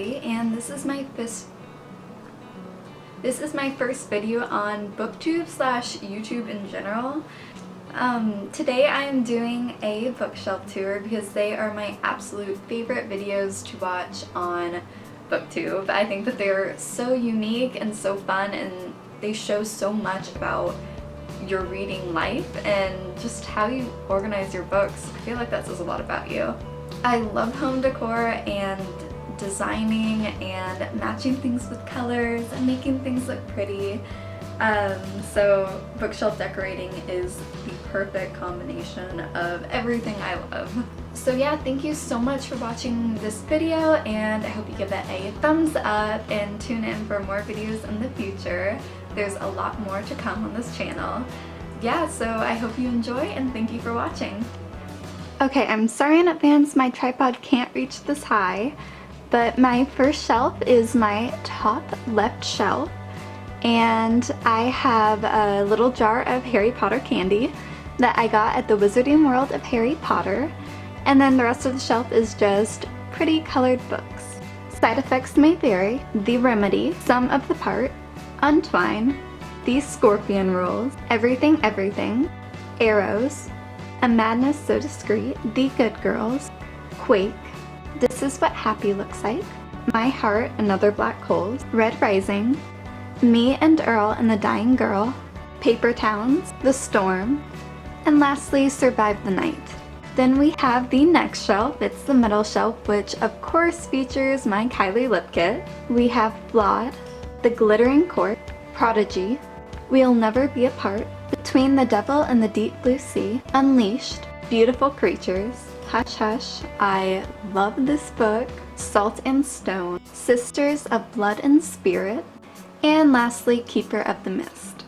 Kylie, and this is my first video on Booktube slash YouTube in general. Today I am doing a bookshelf tour because they are my absolute favorite videos to watch on Booktube. I think that they're so unique and so fun, and they show so much about your reading life and just how you organize your books. I feel like that says a lot about you. I love home decor and designing and matching things with colors and making things look pretty. So bookshelf decorating is the perfect combination of everything I love. So yeah, thank you so much for watching this video, and I hope you give it a thumbs up and tune in for more videos in the future. There's a lot more to come on this channel. Yeah, so I hope you enjoy and thank you for watching. Okay, I'm sorry in advance my tripod can't reach this high, but my first shelf is my top left shelf, and I have a little jar of Harry Potter candy that I got at the Wizarding World of Harry Potter, and then the rest of the shelf is just pretty colored books. Side effects may vary, The Remedy, Sum of the Part, Untwine, The Scorpion Rules, Everything Everything, Arrows, A Madness So Discreet, The Good Girls, Quake, This Is What Happy Looks Like, My Heart, Another Black Holes, Red Rising, Me and Earl and the Dying Girl, Paper Towns, The Storm, and lastly, Survive the Night. Then we have the next shelf. It's the middle shelf, which of course features my Kylie lip kit. We have Flawed, The Glittering Court, Prodigy, We'll Never Be Apart, Between the Devil and the Deep Blue Sea, Unleashed, Beautiful Creatures, Hush Hush, I love this book, Salt and Stone, Sisters of Blood and Spirit, and lastly, Keeper of the Mist.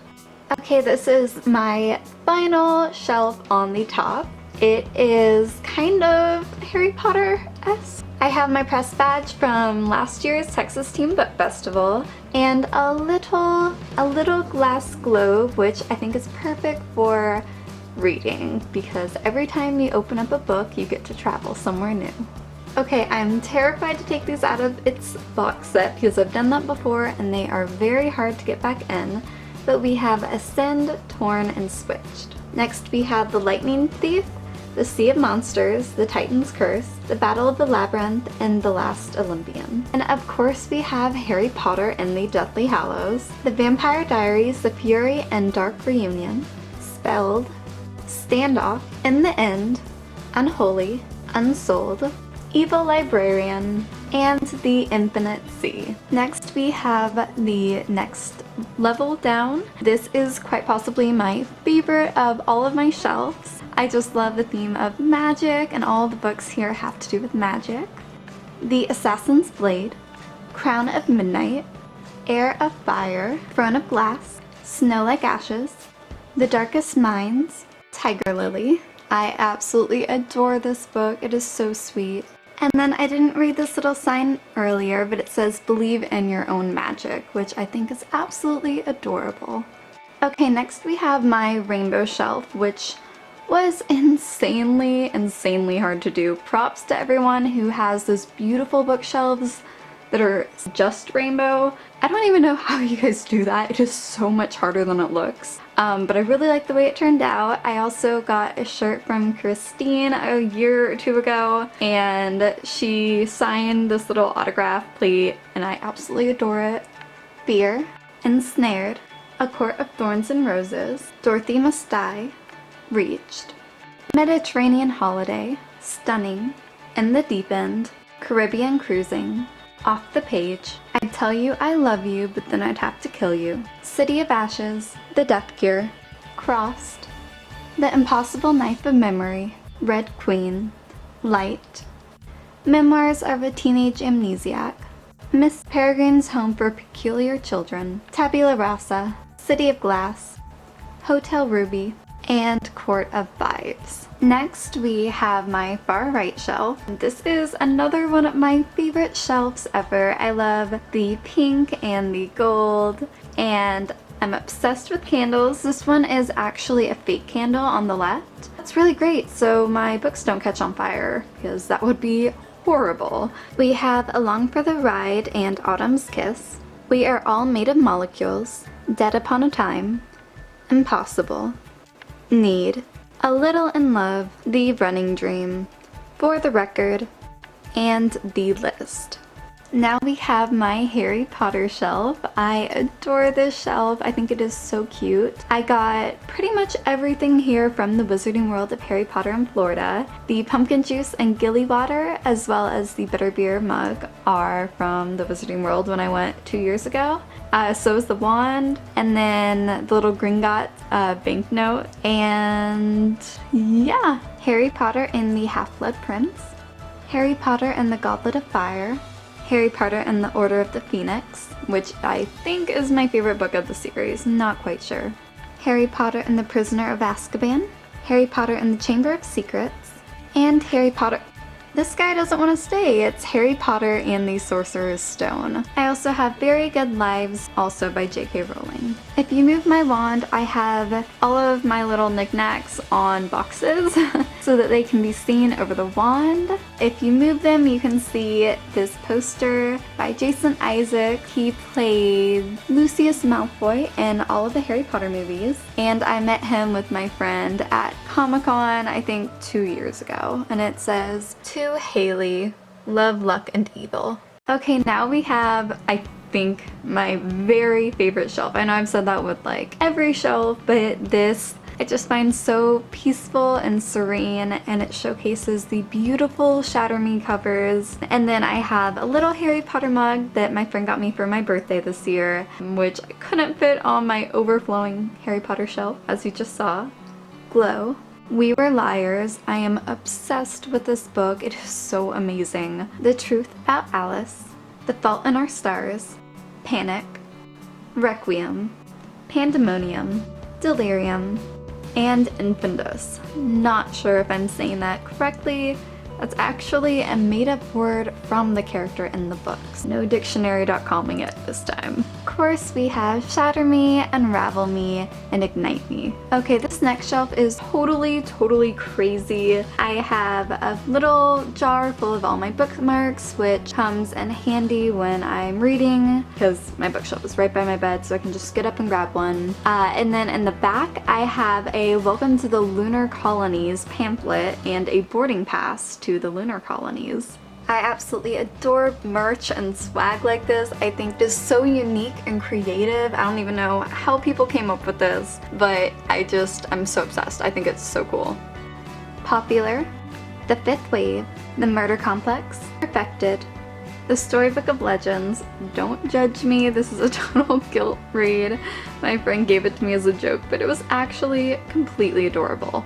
Okay, this is my final shelf on the top. It is kind of Harry Potter-esque. I have my press badge from last year's Texas Teen Book Festival and a little glass globe, which I think is perfect for reading because every time you open up a book you get to travel somewhere new. Okay, I'm terrified to take these out of its box set because I've done that before and they are very hard to get back in, but we have Ascend, Torn, and Switched. Next we have The Lightning Thief, The Sea of Monsters, The Titan's Curse, The Battle of the Labyrinth, and The Last Olympian. And of course we have Harry Potter and the Deathly Hallows, The Vampire Diaries, The Fury and Dark Reunion, Spelled, Standoff, In the End, Unholy, Unsold, Evil Librarian, and The Infinite Sea. Next we have the next level down. This is quite possibly my favorite of all of my shelves. I just love the theme of magic, and all the books here have to do with magic. The Assassin's Blade, Crown of Midnight, Heir of Fire, Throne of Glass, Snow Like Ashes, The Darkest Minds, Tiger Lily. I absolutely adore this book. It is so sweet. And then I didn't read this little sign earlier, but it says Believe in Your Own Magic, which I think is absolutely adorable. Okay, next we have my rainbow shelf, which was insanely hard to do. Props to everyone who has those beautiful bookshelves that are just rainbow. I don't even know how you guys do that. It is so much harder than it looks. But I really like the way it turned out. I also got a shirt from Christine a year or two ago, and she signed this little autograph plate, and I absolutely adore it. Fear, Ensnared, A Court of Thorns and Roses, Dorothy Must Die, Reached, Mediterranean Holiday, Stunning, In the Deep End, Caribbean Cruising, Off the Page, I'd Tell You I Love You But Then I'd Have to Kill You, City of Ashes, The Death Cure, Crossed, The Impossible Knife of Memory, Red Queen, Light, Memoirs of a Teenage Amnesiac, Miss Peregrine's Home for Peculiar Children, Tabula Rasa, City of Glass, Hotel Ruby, and Court of Fives. Next we have my far right shelf. This is another one of my favorite shelves ever. I love the pink and the gold, and I'm obsessed with candles. This one is actually a fake candle on the left. It's really great so my books don't catch on fire, because that would be horrible. We have Along for the Ride and Autumn's Kiss. We Are All Made of Molecules. Dead Upon a Time. Impossible. Need. A Little in Love. The Running Dream. For the Record. And The List. Now we have my Harry Potter shelf. I adore this shelf. I think it is so cute. I got pretty much everything here from the Wizarding World of Harry Potter in Florida. The pumpkin juice and gilly water, as well as the butterbeer mug, are from the Wizarding World when I went 2 years ago. So is the wand, and then the little Gringotts banknote, and yeah. Harry Potter and the Half-Blood Prince. Harry Potter and the Goblet of Fire. Harry Potter and the Order of the Phoenix, which I think is my favorite book of the series, not quite sure. Harry Potter and the Prisoner of Azkaban, Harry Potter and the Chamber of Secrets, and Harry Potter... This guy doesn't want to stay. It's Harry Potter and the Sorcerer's Stone. I also have Very Good Lives, also by J.K. Rowling. If you move my wand, I have all of my little knickknacks on boxes so that they can be seen over the wand. If you move them, you can see this poster by Jason Isaac. He played Lucius Malfoy in all of the Harry Potter movies, and I met him with my friend at Comic-Con, I think 2 years ago, and it says, "To Haley, love, luck, and evil." Okay, now we have, I think, my very favorite shelf. I know I've said that with like every shelf, but this I just find so peaceful and serene, and it showcases the beautiful Shatter Me covers. And then I have a little Harry Potter mug that my friend got me for my birthday this year, which I couldn't fit on my overflowing Harry Potter shelf, as you just saw. Glow. We Were Liars. I am obsessed with this book. It is so amazing. The Truth About Alice. The Fault in Our Stars. Panic. Requiem. Pandemonium. Delirium. And Infundus. Not sure if I'm saying that correctly. That's actually a made-up word from the character in the books. No dictionary.coming it this time. Of course, we have Shatter Me, Unravel Me, and Ignite Me. Okay, this next shelf is totally crazy. I have a little jar full of all my bookmarks, which comes in handy when I'm reading, because my bookshelf is right by my bed, so I can just get up and grab one. And then in the back, I have a Welcome to the Lunar Colonies pamphlet and a boarding pass to the lunar colonies. I absolutely adore merch and swag like this. I think it is so unique and creative. I don't even know how people came up with this, but I'm so obsessed. I think it's so cool. Popular, The Fifth Wave, The Murder Complex, Perfected, The Storybook of Legends. Don't judge me, this is a total guilt read. My friend gave it to me as a joke, but it was actually completely adorable.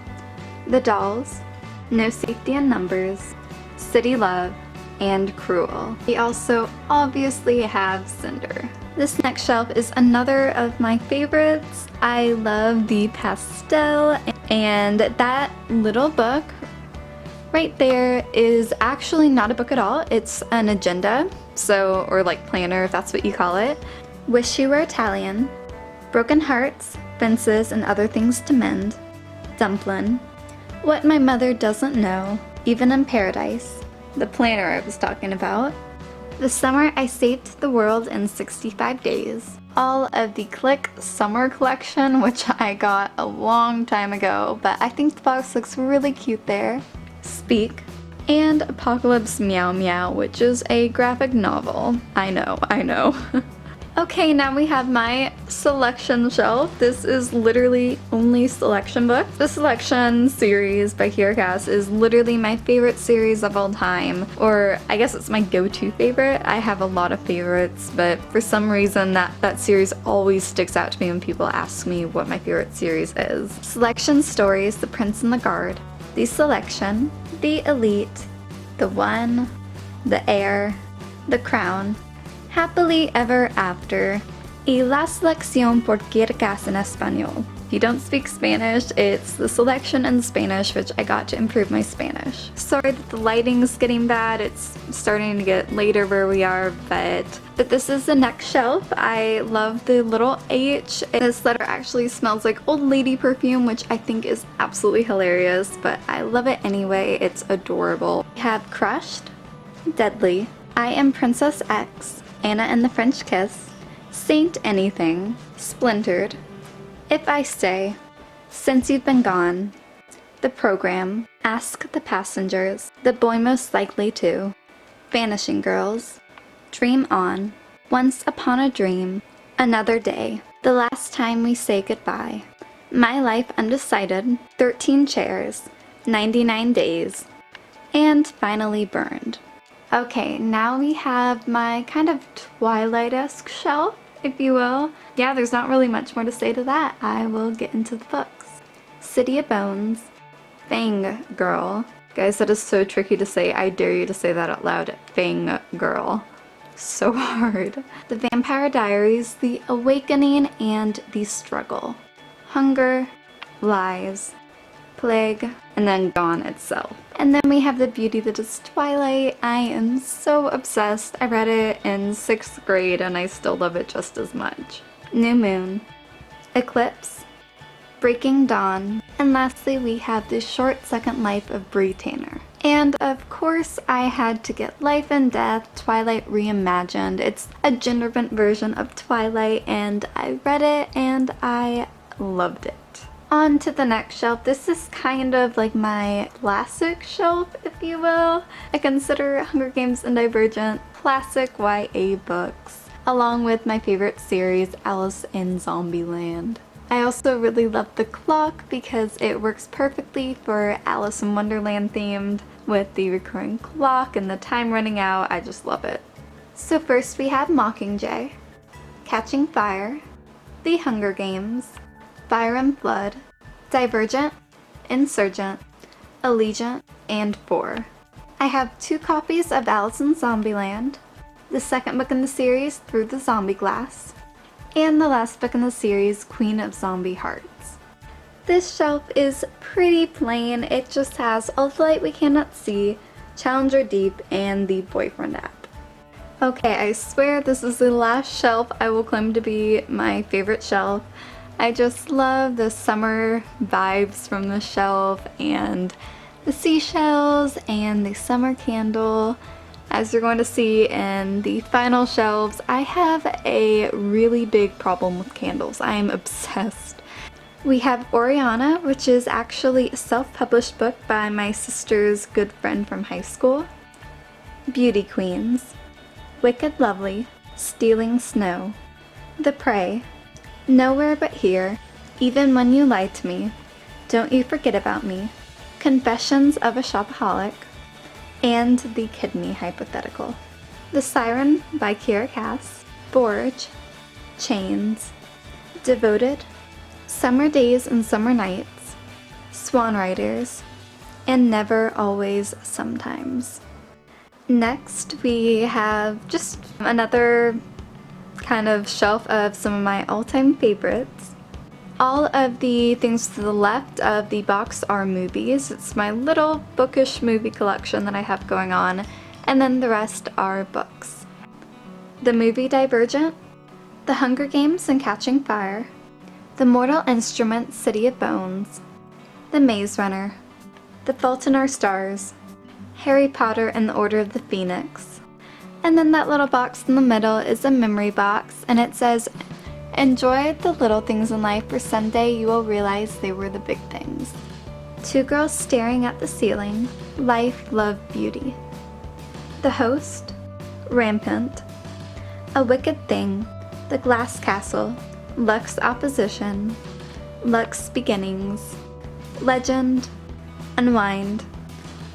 The Dolls, No Safety in Numbers, City Love, and Cruel. We also obviously have Cinder. This next shelf is another of my favorites. I love the pastel, and that little book right there is actually not a book at all. It's an agenda, or like planner if that's what you call it. Wish You Were Italian, Broken Hearts, Fences and Other Things to Mend, Dumplin', What My Mother Doesn't Know, Even in Paradise, the planner I was talking about, The Summer I Saved the World in 65 Days, all of the Click Summer Collection, which I got a long time ago, but I think the box looks really cute there, Speak, and Apocalypse Meow Meow, which is a graphic novel. I know. Okay, now we have my selection shelf. This is literally only selection books. The Selection series by Kiercast is literally my favorite series of all time, or I guess it's my go-to favorite. I have a lot of favorites, but for some reason that series always sticks out to me when people ask me what my favorite series is. Selection stories, The Prince and the Guard, The Selection, The Elite, The One, The Heir, The Crown, Happily Ever After, y La Selección por Kiercast en Español. If you don't speak Spanish, it's The Selection in Spanish, which I got to improve my Spanish. Sorry that the lighting's getting bad, it's starting to get later where we are, but this is the next shelf. I love the little H. This letter actually smells like old lady perfume, which I think is absolutely hilarious, but I love it anyway. It's adorable. We have Crushed, Deadly, I Am Princess X, Anna and the French Kiss, Saint Anything, Splintered, If I Stay, Since You've Been Gone, The Program, Ask the Passengers, The Boy Most Likely To, Vanishing Girls, Dream On, Once Upon a Dream, Another Day, The Last Time We Say Goodbye, My Life Undecided, 13 Chairs, 99 Days, and finally Burned. Okay, now we have my kind of Twilight-esque shelf, if you will. Yeah, there's not really much more to say to that. I will get into the books. City of Bones, Fang Girl. Guys, that is so tricky to say. I dare you to say that out loud. Fang Girl. So hard. The Vampire Diaries, The Awakening, and The Struggle. Hunger, Lies, Plague, and then Gone itself. And then we have The Beauty That Is Twilight. I am so obsessed. I read it in 6th grade and I still love it just as much. New Moon, Eclipse, Breaking Dawn, and lastly we have The Short Second Life of Bree Tanner. And of course I had to get Life and Death, Twilight Reimagined. It's a gender-bent version of Twilight and I read it and I loved it. On to the next shelf. This is kind of like my classic shelf, if you will. I consider Hunger Games and Divergent classic YA books, along with my favorite series, Alice in Zombieland. I also really love the clock because it works perfectly for Alice in Wonderland themed with the recurring clock and the time running out. I just love it. So first we have Mockingjay, Catching Fire, The Hunger Games, Fire and Flood, Divergent, Insurgent, Allegiant, and 4. I have 2 copies of Alice in Zombieland, the second book in the series, Through the Zombie Glass, and the last book in the series, Queen of Zombie Hearts. This shelf is pretty plain. It just has All the Light We Cannot See, Challenger Deep, and the Boyfriend app. Okay, I swear this is the last shelf I will claim to be my favorite shelf. I just love the summer vibes from the shelf and the seashells and the summer candle. As you're going to see in the final shelves, I have a really big problem with candles. I am obsessed. We have Oriana, which is actually a self-published book by my sister's good friend from high school. Beauty Queens, Wicked Lovely, Stealing Snow, The Prey, Nowhere But Here, Even When You Lie to Me, Don't You Forget About Me, Confessions of a Shopaholic, and The Kidney Hypothetical. The Siren by Kiera Cass, Forge, Chains, Devoted, Summer Days and Summer Nights, Swan Riders, and Never Always Sometimes. Next we have just another kind of shelf of some of my all-time favorites. All of the things to the left of the box are movies. It's my little bookish movie collection that I have going on, and then the rest are books. The movie Divergent, The Hunger Games and Catching Fire, The Mortal Instrument City of Bones, The Maze Runner, The Fault in Our Stars, Harry Potter and the Order of the Phoenix. And then that little box in the middle is a memory box, and it says, enjoy the little things in life, for someday you will realize they were the big things. 2 Girls Staring at the Ceiling, Life, Love, Beauty. The Host, Rampant, A Wicked Thing, The Glass Castle, Lux Opposition, Lux Beginnings, Legend, Unwind,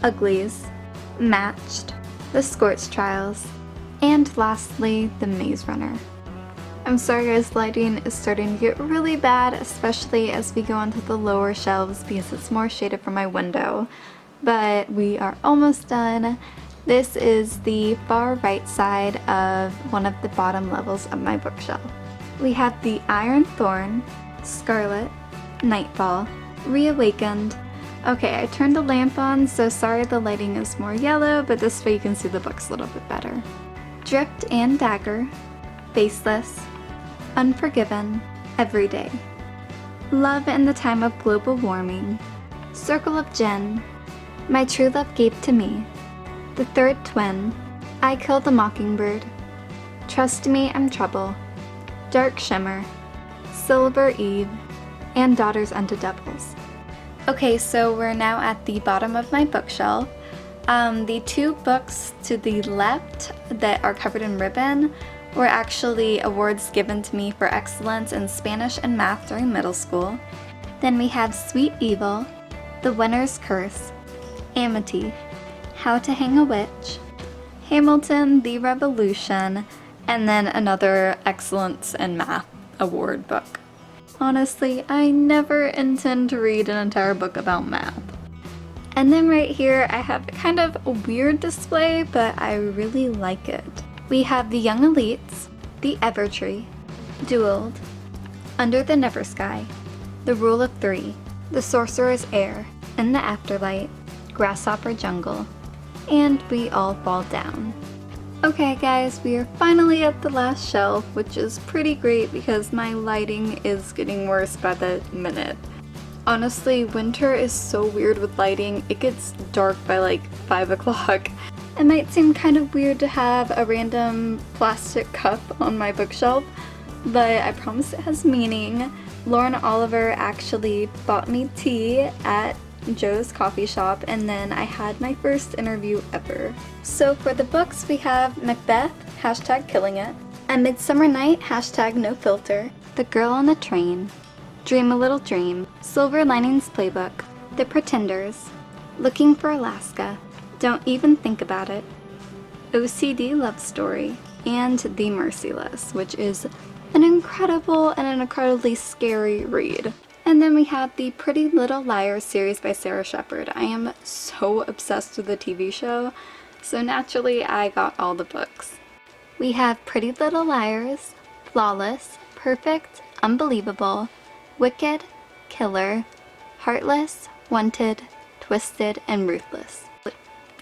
Uglies, Matched, The Scorch Trials, and lastly, The Maze Runner. I'm sorry guys, lighting is starting to get really bad, especially as we go onto the lower shelves because it's more shaded from my window. But we are almost done. This is the far right side of one of the bottom levels of my bookshelf. We have The Iron Thorn, Scarlet, Nightfall, Reawakened. Okay, I turned the lamp on, so sorry the lighting is more yellow, but this way you can see the books a little bit better. Dripped and Dagger, Faceless, Unforgiven, Everyday, Love in the Time of Global Warming, Circle of Jen, My True Love Gave to Me, The Third Twin, I Killed the Mockingbird, Trust Me, I'm Trouble, Dark Shimmer, Silver Eve, and Daughters Unto Devils. Okay, so we're now at the bottom of my bookshelf. The two books to the left that are covered in ribbon were actually awards given to me for excellence in Spanish and math during middle school. Then we have Sweet Evil, The Winner's Curse, Amity, How to Hang a Witch, Hamilton, The Revolution, and then another excellence in math award book. Honestly, I never intend to read an entire book about math. And then right here I have kind of a weird display, but I really like it. We have The Young Elites, The Evertree, Dueled, Under the Never Sky, The Rule of Three, The Sorcerer's Heir, In the Afterlight, Grasshopper Jungle, and We All Fall Down. Okay guys, we are finally at the last shelf, which is pretty great because my lighting is getting worse by the minute. Honestly, winter is so weird with lighting. It gets dark by like 5 o'clock. It might seem kind of weird to have a random plastic cup on my bookshelf, but I promise it has meaning. Lauren Oliver actually bought me tea at Joe's coffee shop, and then I had my first interview ever. So for the books we have Macbeth, hashtag killing it, A Midsummer Night, hashtag no filter, The Girl on the Train, Dream a Little Dream, Silver Linings Playbook, The Pretenders, Looking for Alaska, Don't Even Think About It, OCD Love Story, and The Merciless, which is an incredible and an incredibly scary read. And then we have the Pretty Little Liars series by Sara Shepard. I am so obsessed with the TV show, so naturally I got all the books. We have Pretty Little Liars, Flawless, Perfect, Unbelievable, Wicked, Killer, Heartless, Wanted, Twisted, and Ruthless. I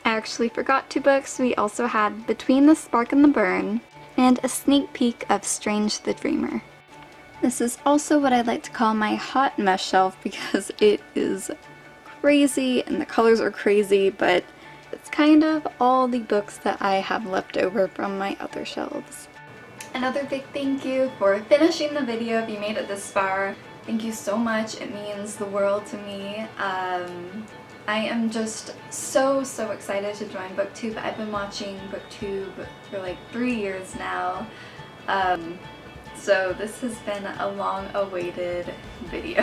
actually forgot 2 books. We also had Between the Spark and the Burn, and a sneak peek of Strange the Dreamer. This is also what I like to call my hot mess shelf because it is crazy and the colors are crazy, but it's kind of all the books that I have left over from my other shelves. Another big thank you for finishing the video if you made it this far. Thank you so much. It means the world to me. I am just so excited to join Booktube. I've been watching Booktube for like 3 years now. So this has been a long-awaited video,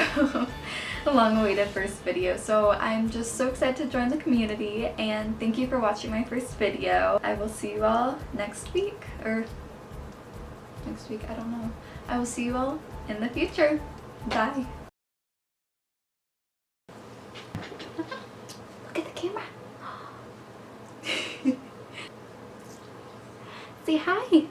a long-awaited first video. So I'm just so excited to join the community, and thank you for watching my first video. I will see you all next week, or next week, I don't know. I will see you all in the future. Bye. Look at the camera. Say hi.